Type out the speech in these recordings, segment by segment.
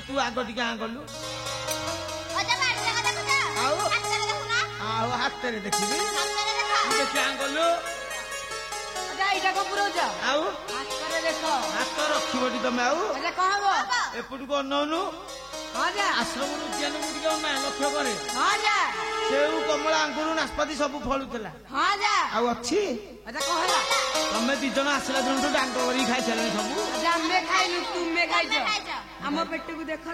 तू आग टी गलु हाथ देखी गलु हाथ रखी तुम एपट को अनौनु आश्रम उद्यान लक्ष्य करे सेऊ कमला अंगुर नाशपाती सब फलुला अच्छी तमें दी जन आसला जन डांग कर खाई सारे सब पेट को देख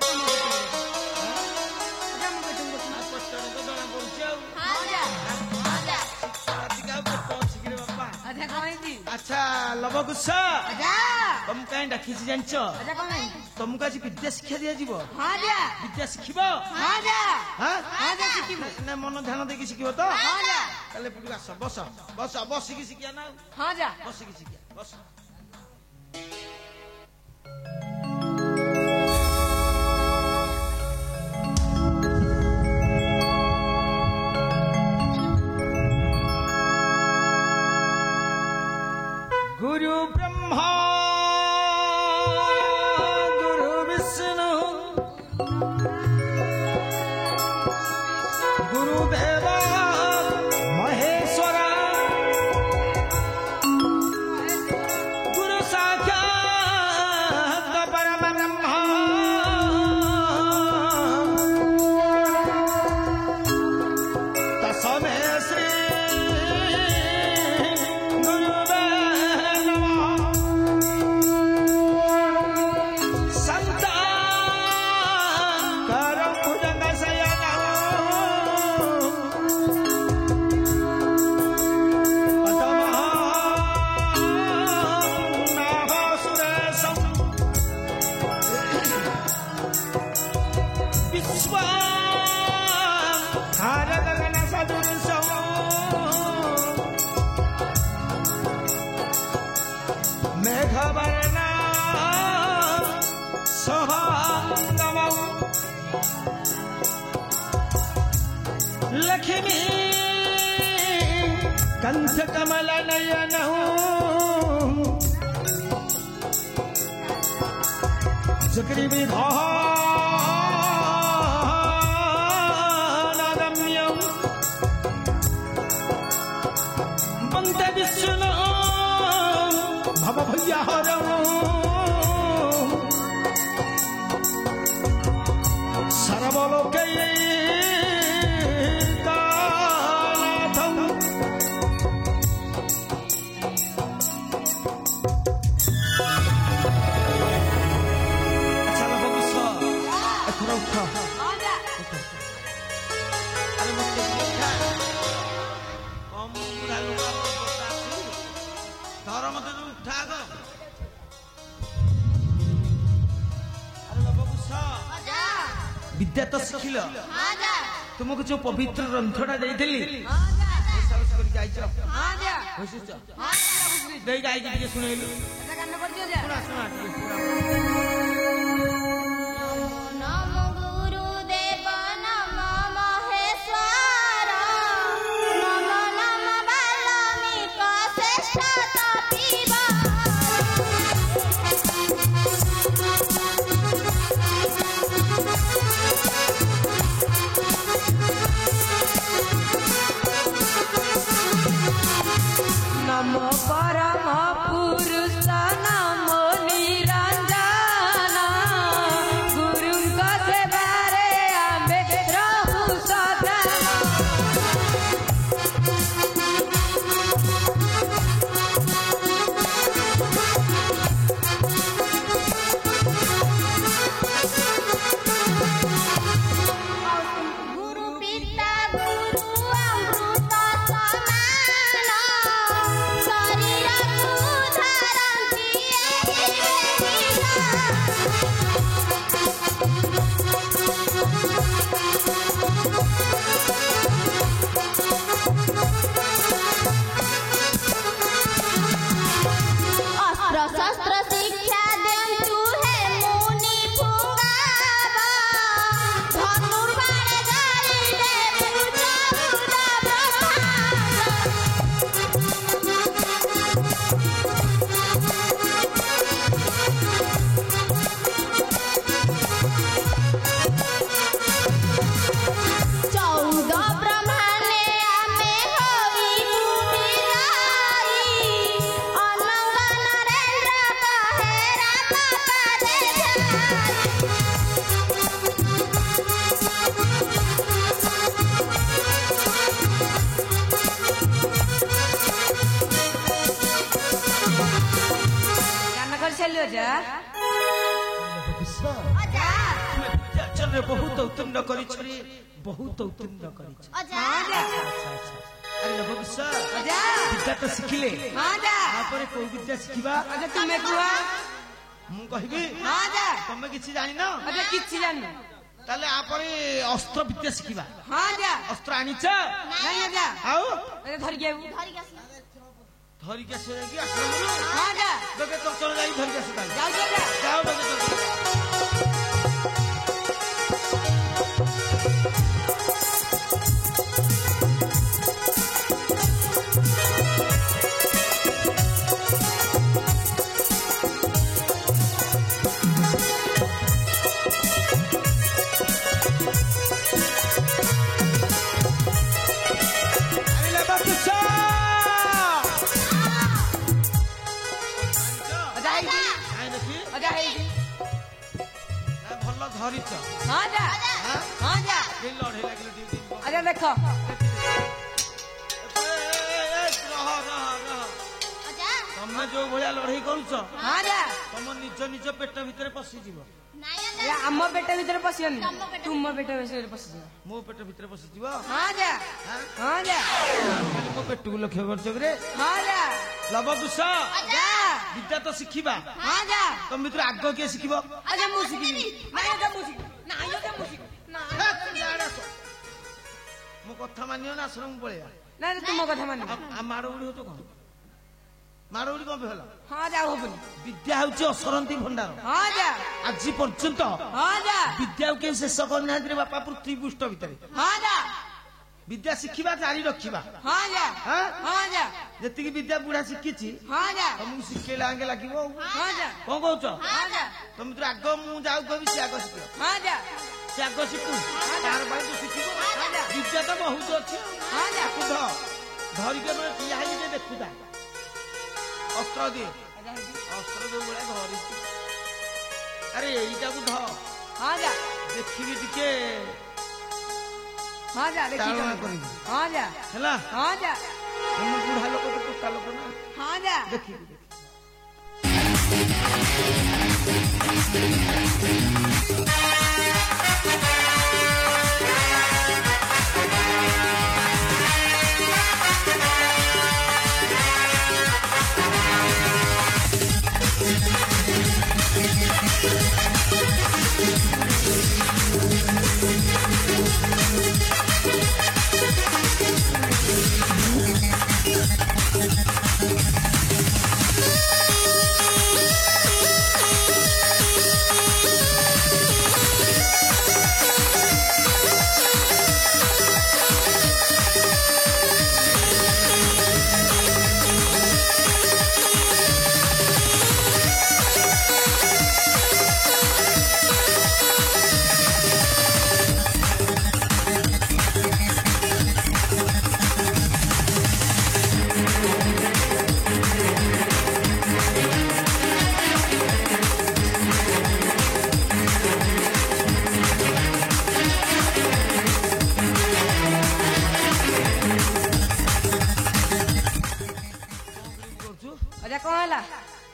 अच्छा लवकुश तुम कहीं डाकी जान तुमको आज विद्या शिक्षा दिज्व विद्या शिखब मन ध्यान देकी शिख तो आस बस बस बसिकी शिखिया ना बसिकी शिखिया बस गुरु ब्रह्मा गुरु विष्णु गुरुदेव महेश्वरा गुरु साक्षात् परब्रह्मा तस्मै श्री लक्ष्मी कंठ कमल नयन चक्री विधानरम्य वंदे विष्णु भव भयहरं सर्वलोके विद्या तो शिखिल तुमको जो पवित्र ग्रंथटा देइथिली शुणेलु नमो परम पुरुष नमो निरंजन गुरुଙ୍କ सेवारे आमे रहु सदा गुरु पिता गुरु अमृत समान କହିଲୁ ଯା ବିଦ୍ୟାଚରରେ ବହୁତ ଉତ୍ତୀର୍ଣ୍ଣ କରିଛ ବହୁତ ଉତ୍ତୀର୍ଣ୍ଣ କରିଛ ଆରେ ଲୋକ ବିଦ୍ୟା ତ ଶିଖିଲେ ତାପରେ କୋଉ ବିଦ୍ୟା ଶିଖିବା ତୁମେ କୁହ ମୁଁ କହିବି ତମେ କିଛି ଜାଣିନ କିଛି ଜାଣିନ ତାହେଲେ ଆପରେ ଅସ୍ତ୍ର ବିଦ୍ୟା ଶିଖିବା ଅସ୍ତ୍ର ଆଣିଛ ଆଉ ଧରିକି ଧରିକି ଆସିବ ଯାଇକି ଆଶ୍ରମରୁ ଚଞ୍ଚଳ ଯାଇ ଧରିକି ଆସିବ ଯାଅ ଧରିଛ ଲଢେଇ ଲାଗିଲ ଦେଖ ତମେ ଯୋଉ ଭଳିଆ ଲଢେଇ କରୁଛ ତମ ନିଜ ନିଜ ପେଟ ଭିତରେ ପଶିଯିବ ଆମ ପେଟ ଭିତରେ ପଶିବନି ତୁମ ପେଟ ଭିତରେ ପଶିଯିବ ମୋ ପେଟ ଭିତରେ ପଶିଯିବ ମୋ ପେଟକୁ ଲକ୍ଷ୍ୟ କରୁଛ ରେ ଲବକୁଶ ବିଦ୍ୟା ତ ଶିଖିବା ତମ ଭିତରେ ଆଗ କିଏ ଶିଖିବ ମୁଁ ଶିଖିବି ମୋ କଥା ମାନିବ ନା ଆଶ୍ରମ ପଳେଇବା ନାଇଁ ତୁମ କଥା ମାନିବ ମାଡ ଉଡି ହଉଛ କଣ ମାଡ ଉଡି କଣ ହେଲା ହବନି ବିଦ୍ୟା ହଉଛି ଅସରନ୍ତି ଭଣ୍ଡାର ଆଜି ପର୍ଯ୍ୟନ୍ତ ବିଦ୍ୟାକୁ କେହି ଶେଷ କରିନାହାନ୍ତି ବାପା ପୃଥିବୀ ପୃଷ୍ଠ ଭିତରେ ବିଦ୍ୟା ଶିଖିବା ଜାରି ରଖିବା ଯେତିକି ବିଦ୍ୟା ବୁଢା ଶିଖିଛି ତମକୁ ଶିଖେଇଲା ଆଗେ ଲାଗିବ କଣ କହୁଛ ତମେ ତ ଆଗ ମୁଁ ଯାଉ କହିବି ସେ ଆଗ ଶିଖିବ ସେ ଆଗ ଶିଖୁ ତାର ପାଇଁ ତୁ ଶିଖିବ ବିଦ୍ୟା ତ ବହୁତ ଅଛି ଧରିକି ଠିଆ ହେଇକି ଦେଖୁଥା ଅସ୍ତ୍ର ଦିଏ ଅସ୍ତ୍ର ଯୋଉ ଭଳିଆ ଧରିଛି ଆରେ ଏଇଟାକୁ ଦେଖିବି ଟିକେ ଚାଳନା କରିବି ହେଲା ବୁଢା ଲୋକ ତ ଟୋଟା ଲୋକ ନା ଦେଖିବି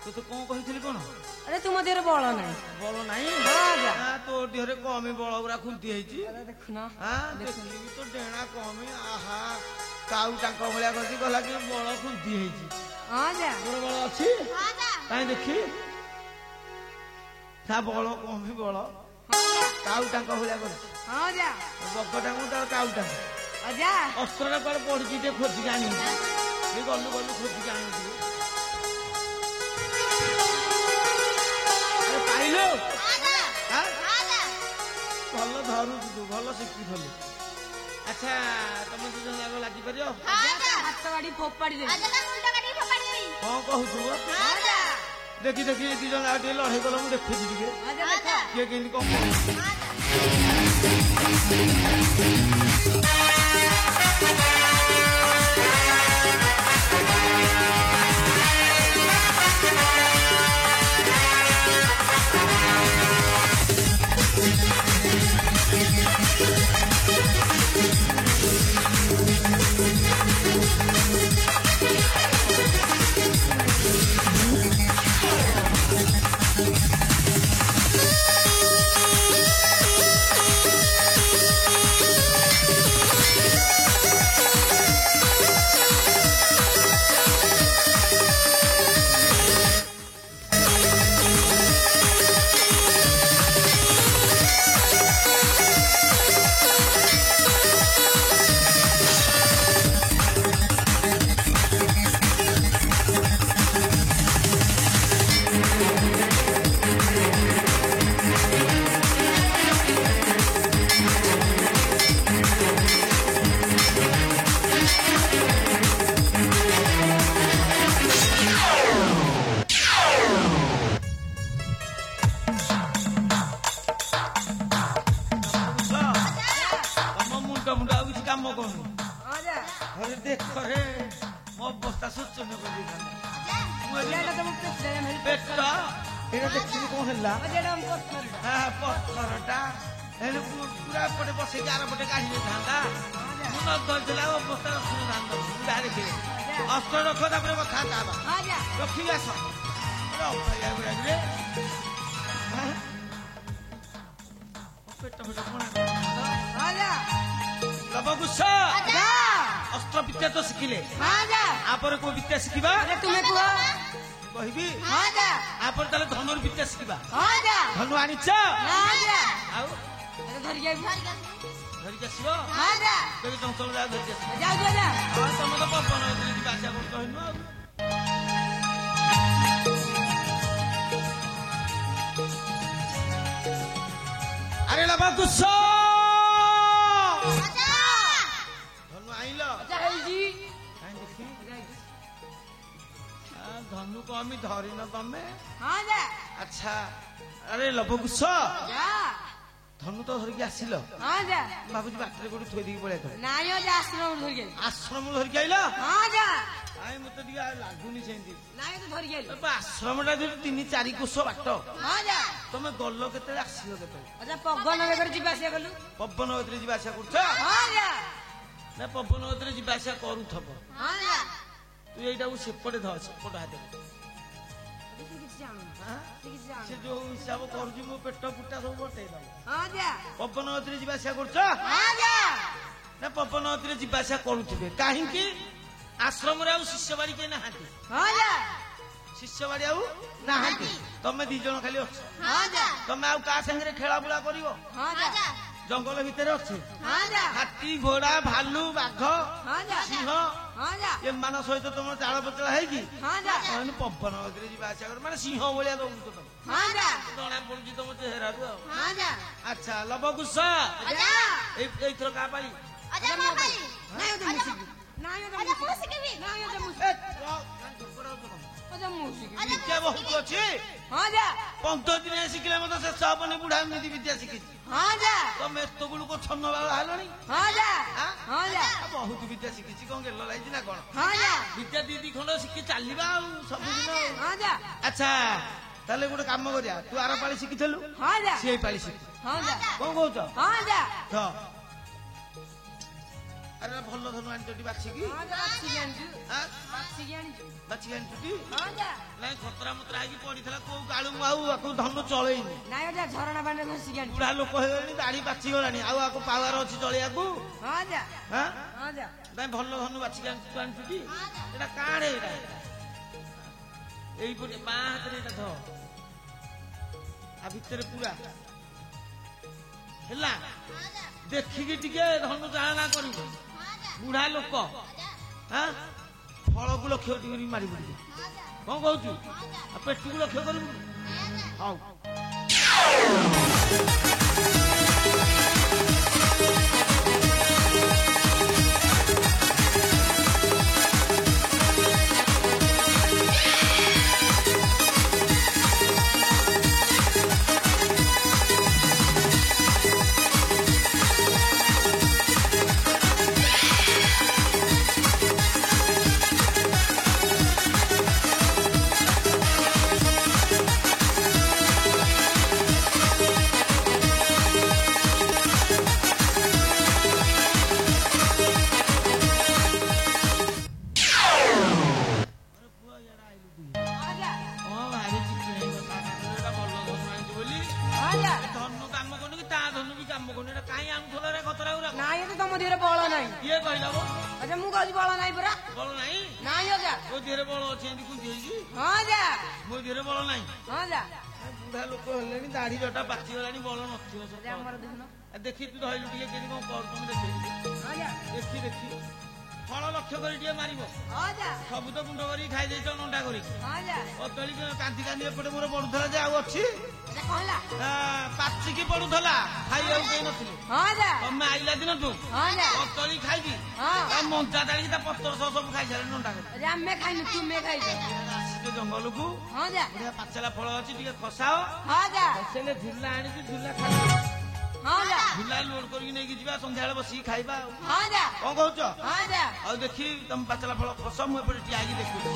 ତୋତେ କଣ କହିଥିଲି କଣ ତୁମ ଦେହରେ ବଳ ନାହିଁ ବଳ ନାହିଁ ତୋ ଦେହରେ କମି ବଳ ଗୁରା ଖୁଣ୍ଟି ହେଇଛି ଦେଖୁନ ଦେଖିଲି ତ ଡେଣା କମି ଆହା କାଉ ତାଙ୍କ ଭଳିଆ କରିଛି ଗଲା କି ବଳ ଖୁଣ୍ଟି ହେଇଛି ମୋର ବଳ ଅଛି କାହିଁ ଦେଖି ତା ବଳ କମି ବଳ କାଉ ତାଙ୍କ ଭଳିଆ କରିଛି ବଗଟାଙ୍କୁ ତାର କାଉ ଟାଙ୍କୁ ଅସ୍ତ୍ରଟା କୁଆଡେ ପଡିଛି ଟିକେ ଖୋଜିକି ଆଣିଛି ଗଲୁ ଖୋଜିକି ଆଣିଛି ପାଇଲୁ ଭଲ ଧରୁଛୁ ତୁ ଭଲ ଶିଖିଥିଲୁ ଆଚ୍ଛା ତମେ ଦି ଜଣ ଯାକ ଲାଗିପାରିବ ହାତ ଗାଡି ଫୋପାଡି ଦେବି କଣ କହୁଛୁ ଦେଖି ଦି ଜଣ ଆଉ ଟିକେ ଲଢେଇ କଲ ମୁଁ ଦେଖୁଛି ଟିକେ କିଏ କେମିତି କଣ ପେଟ ଏଇଟା ଦେଖିଲି କଣ ହେଲା ପଥରଟା ହେଲେ ପୁରା ଏପଟେ ବସେଇକି ଆର ପଟେ କାଢି ଦେଇଥାନ୍ତା ମୁଁ ନ ଧରିଥିଲା ଅବସ୍ଥା ରଖିନଥାନ୍ତା ଯାହା ଦେଖିଲେ ଅସ୍ତ୍ର ରଖ ତାପରେ କଥାବାର୍ତ୍ତା ହେବା ରଖିକି ଆସ ପେଟ ଫେଟ କଣ ଲବକୁଶ ଅସ୍ତ୍ର ବିଦ୍ୟା ତ ଶିଖିଲେ ଆପରେ କୋଉ ବିଦ୍ୟା ଶିଖିବା ତୁମେ କୁହ କହିବି ଆପରେ ତାହେଲେ ଧନୁର ବିଦ୍ୟା ଶିଖିବା ଧନୁ ଆଣିଛ ଆଉ ଧରିକି ଧରିକି ଆସିବ ତେବେ ଚଞ୍ଚଳ ଯାଅ ଧରିକି ଆସିବ ଯାଉ ତମେ ତ ପବନ ଯିବା ଆସିବା କରୁଛ ହେନୁ ଆଉ ଆରେ ଲବକୁଶ ଧନୁ ଆଇଲ ଧନୁ କମି ଧରିନ ତମେ ଆଚ୍ଛା ଆରେ ଲବକୁଶ ଧନୁ ତ ଧରିକି ଆସିଲ ଭାବୁଛି ବାଟରେ କୋଉଠି ଥୋଇ ଦେଇକି ପଳେଇ ଆଶ୍ରମ ଧରିକି ଆଇଲ ମତେ ଟିକେ ଲାଗୁନି ସେମିତି ଆଶ୍ରମ ଟା 3-4 କୋଶ ବାଟ ତମେ ଗଲ କେତେବେଳେ ଆସିଲ କେତେବେଳେ ପବନ ବେଗରେ ଯିବା ଆସିବା କଲୁ ପବନ ଗତିରେ ଯିବା ଆସିବା କରୁଛ ନା ପବନ ଗତିରେ ଯିବା ଆସିବା କରୁଥବ ତୁ ଏଇଟାକୁ ସେପଟେ ଧ ସେପଟ ହାତରେ ସେ ଯୋଉ ହିସାବ କରୁଛି ମୋ ପେଟ ପୁଟା ସବୁ ବଟେଇ ଦବ ପବନ ଗତିରେ ଯିବା ଆସିବା କରୁଛ ନା ପବନ ଗତିରେ ଯିବା ଆସିବା କରୁଥିବେ କାହିଁକି ଆଶ୍ରମରେ ଆଉ ଶିଷ୍ୟ ବାଡି କେହି ନାହାନ୍ତି ଶିଷ୍ୟ ବାଡି ଆଉ ନାହାନ୍ତି ତମେ 2 ଜଣ ଖାଲି ଅଛ ତମେ ଆଉ କାହା ସାଙ୍ଗରେ ଖେଳା ବୁଳା କରିବ ଜଙ୍ଗଲ ଭିତରେ ଅଛି ହାତୀ ଘୋଡା ଭାଲୁ ବାଘ ସିଂହ ଏମାନଙ୍କ ସହିତ ତମର ଚାଳ ପଚଳା ହେଇକି ପବନ ଗତିରେ ଯିବା ଆସିବା କର ମାନେ ସିଂହ ଭଳିଆ ଦଉଛ ତମେ ଜଣା ପଡୁଛି ତମ ଚେହେରାରୁ ଆଉ ଆଚ୍ଛା ଲବକୁଶ ଏଇଥର କାହା ପାଳି ବହୁତ ଅଛି 15 ଦିନ ଶିଖିଲେ ମତେ ଶେଷ ହବନି ବୁଢା ଏମିତି ବିଦ୍ୟା ଶିଖିଛି ତମେ ଏତେ ଗୁଡକୁ ଛନ୍ନ ବାଳ ହେଲଣି ବହୁତ ବିଦ୍ୟା ଶିଖିଛି କଣ ଗେଲ ଲାଗିଛି ନା କଣ ବିଦ୍ୟା 2 ଖଣ୍ଡ ଶିଖି ଚାଲିବା ଆଉ ସବୁଦିନ ଆଚ୍ଛା ତାହେଲେ ଗୋଟେ କାମ କରିବା ତୁ ଆର ପାଳି ଶିଖିଥିଲୁ ସିଏ ପାଳି ଶିଖି କଣ କହୁଛ ଆରେ ଭଲ ଧନୁ ଆଣିଛଟି ବାଛିକି ବାଛିକି ଆଣିଛଟି ନାଇଁ ଖତରା ମତରା ହେଇକି ପଡିଥିଲା କୋଉ କାଳୁ ମୁଁ ଆଉ ଆକୁ ଧନୁ ଚଳେଇନି ଝରଣା ପାଣିରେ ବୁଢା ଲୋକ ହେଇଗଲାଣି ଦାଢି ପାଚିଗଲାଣି ଆଉ ଆକୁ ପାୱାର ଅଛି ଚଳେଇବାକୁ ନାଇଁ ଭଲ ଧନୁ ବାଛିକି ଆଣିଛଟି ଏଇଟା କାଣେ ଏଇଟା ଏଇପଟେ ବାଁ ହାତରେ ଏଇଟା ଧ ଆ ଭିତରେ ପୁରା ହେଲା ଦେଖିକି ଟିକେ ଧନୁ ଚାଳନା କରିବ ବୁଢା ଲୋକ ଫଳକୁ ଲକ୍ଷ୍ୟ କରି ମାରି ପଡିବ କଣ କହୁଛୁ ଆଉ ପେଟକୁ ଲକ୍ଷ୍ୟ କରିବୁ ହଉ ଦାଢି ଜଟା ପାଚିଗଲାଣି ବଳ ନଥିବ ଦେଖି ତୁ ଧଇଲୁ ଟିକେ କେମିତି କଣ କରୁଛୁ ଦେଖି ଦେଖି ଫଳ ଲକ୍ଷ୍ୟ କରି ଟିକେ ମାରିବ ସବୁ ତ ଗୁଣ୍ଡ କରିକି ଖାଇ ଦେଇଛ ନଣ୍ଡା କରିକି କଦଳୀ କାନ୍ଦି କାନ୍ଦି ଏପଟେ ମୋର ପଡୁଥିଲା ଯେ ଆଉ ଅଛି ପାଚିକି ପଡୁଥିଲା ଖାଇବାକୁ କେହି ନଥିଲେ ତମେ ଆଇଲା ଦିନଠୁ କଦଳୀ ଖାଇକି ମଞ୍ଜା ଦାଳିକି ତା ପତ୍ର ସହ ସବୁ ଖାଇସାରିଲେ ନଣ୍ଡା କରି ଆମେ ଖାଇନୁ ତୁମେ ଖାଇଛ ଜଙ୍ଗଲକୁ ବଢିଆ ପାଚଲା ଫଳ ଅଛି ଟିକେ ଖସାଅ ଝୁଲା ଆଣିକି ଝୁଲା ଖାଇ झुला लोड करके नहीं ଯିବା ସନ୍ଧ୍ୟାବେଳେ ବସିକି ଖାଇବା କଣ କହୁଛ ଆଉ ଦେଖି ତମ ପାଚଲା ଫଳ ଖସ ମୁଁ ଏପଟେ ଠିଆ ହେଇକି ଦେଖୁଛି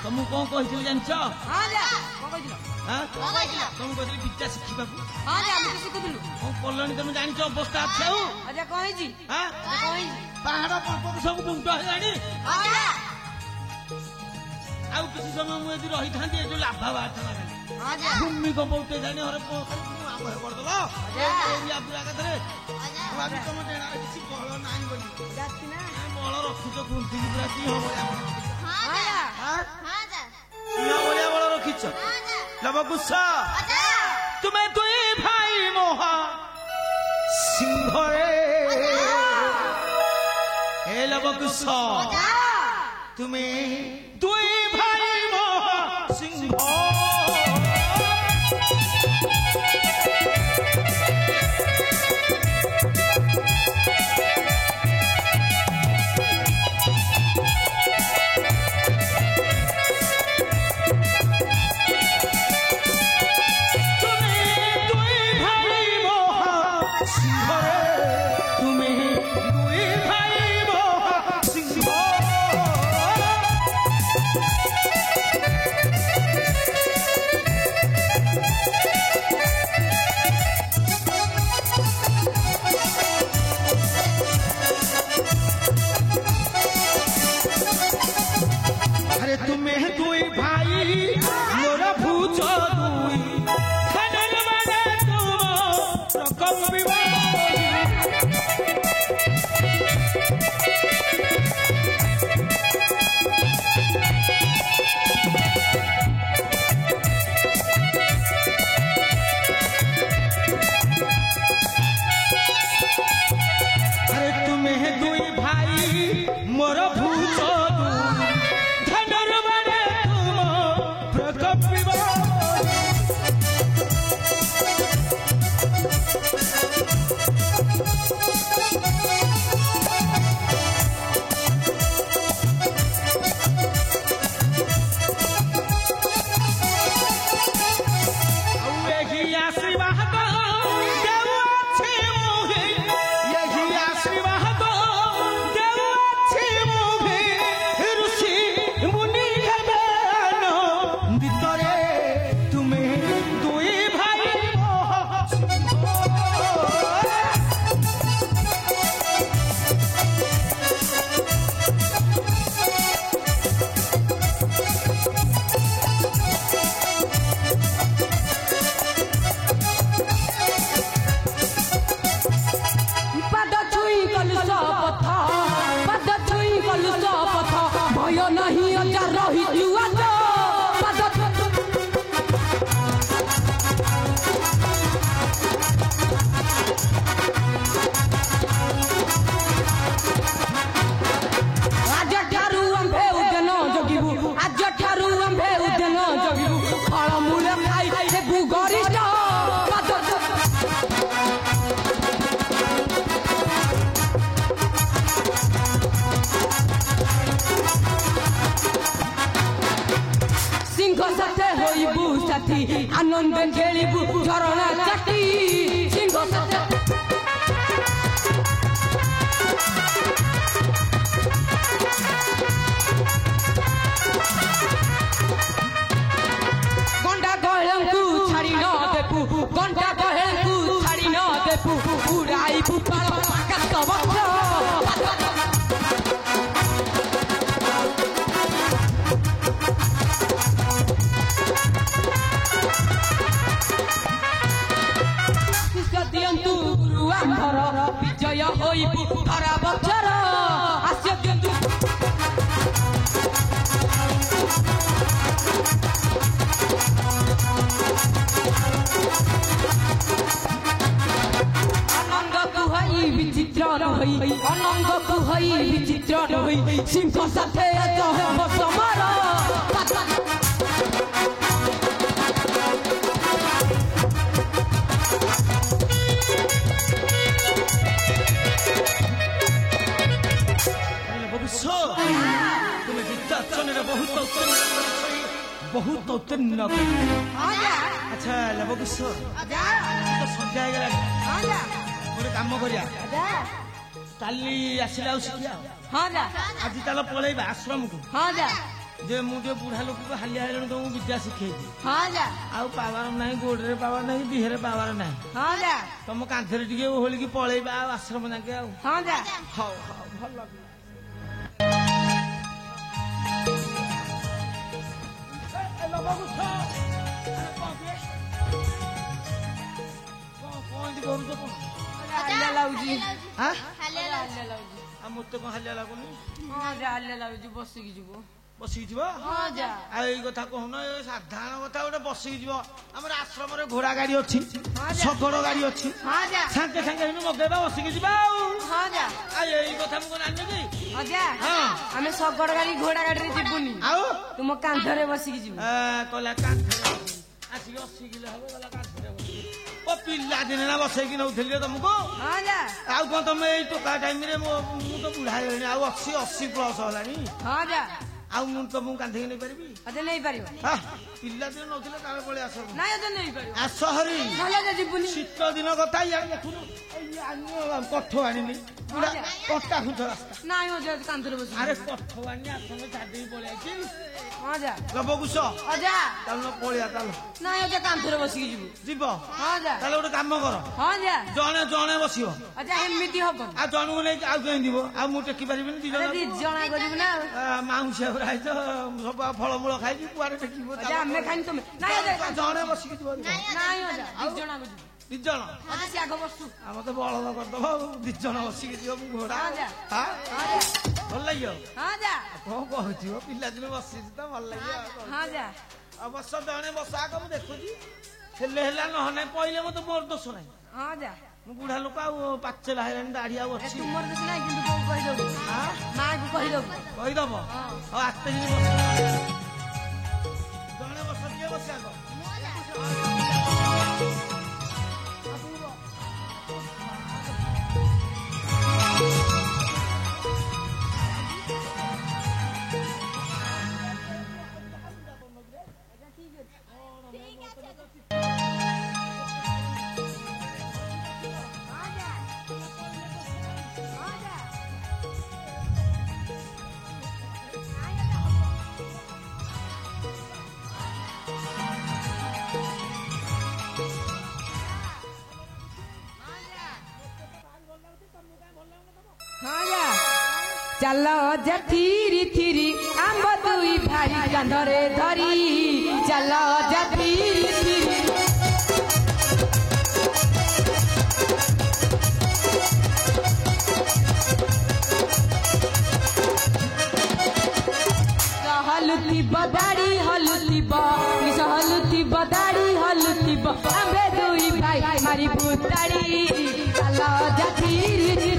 तुम कौन कही जान तुम कह विद्या शिखा कल तुम जान अवस्था पहाड़ पर्वत सब गुंट है किसी समय मुझे रही था जो लाभा बाहर भूमिकंप उठे जाने हर करदेल तुम डेणा किसी बल ना बल रखुच घुंटी पूरा कि बल रखीच लवकुश तुम्हें दुई भाई मोह सिंह हे लवकुश तुम्हें दुई भाई मोह सिंह आनंद खेलू झरणा चाटी सिंह गंडा गहल को छाड़ी ଚିତ୍ର ନୋଇ ସିଂହ ସାଥେ ହେବ ସମାର तुम्हें विद्याचन बहुत उत्तीर्ण अच्छा लवकिशोर सजा गोटे कम करिया काली आसला आज ताल पलैबा आश्रम को जे मुझे बुढ़ा लोक को हालिया हेलन तुमको विद्या शिखे पावर ना गोड़े पावर ना दिहरे पावर ना तुम कांथरे टिके ओहलिकी पलैबा आश्रम जाके भल मत कौन हालिया लगुनि बसिकी जीव बसिकी कथा कहना साधारण कथा गोटे बसिकी जीव आम आश्रम घोड़ा गाड़ी अच्छी शगड़ गाड़ी अच्छी सागे सागे मगेबा बसिकी जीवा कथा मुझे आम शगड़ गाड़ी घोड़ा गाड़ी जीवनी तुम कांधरे बसिकी जीव कला कांधरे आसिक 80 किलो हम गला कांधरे ओ पिला दिन ना बसैकी नौथली तुमको आउ कौन तुम टोका टाइम रे मु तो बुढ़ा हेलानी आउ 80 प्लस हलानी आउ मु तुमको कांधे नहीं पारिबी अदे नहीं पारिबो पिला दिन नौथले काले पळे आसो नाही अदे नहीं पारिबो आस हरी नले जीवनी शीत दिन कथा या देखुनु कठो आनिली पूरा कट्टा खुद रास्ता नाही हो कांधरे बस अरे कठो आनी आसने छाडी पळे आछि लबकुश अजा ताल पळिया ताल नाही अजा कांधरे बसिकी जीव जीव ताले गोटे काम कर जणे जणे बसियो अजा हेमिति हबो आ जणु नै आ कें दिबो आ मु टेकी परिबिनी दी दी जणा गरिबो ना माउस राइ तो सब फल मूल खाइ कुआरे टेकीबो अजा हमें खाइन तुम नाही अजा जणे बसिकी जीव नाही अजा दी जणा गरिबो दी जण अजा से आगो बसु हम तो बळद कर दबो दी जण बसिकी जीव मु घोड़ा हां भल लागियो हां जा को कहथियो पिला दिन बसि त भल लागियो हां जा अवश्य जणे बसा को देखुजी हेले हेला नहने पहिले मते मोर दोष नै हां जा मु बुढ़ा लोक आ पाचला हेलानी दाढ़ी आ अछि तुमर दोष नै किंतु को कहि दबो हां मां को कहि दबो हां आते दिन बस जणे बस दिए बसा को चल जा थीरी थीरी आंब दुई भाई कांधरे धरी चल जा थीरी थीरी हलुती बदाड़ी हलुती हलुती बदाड़ी हलुती आंबे दुई भाई मारी भूताड़ी चल जा थीरी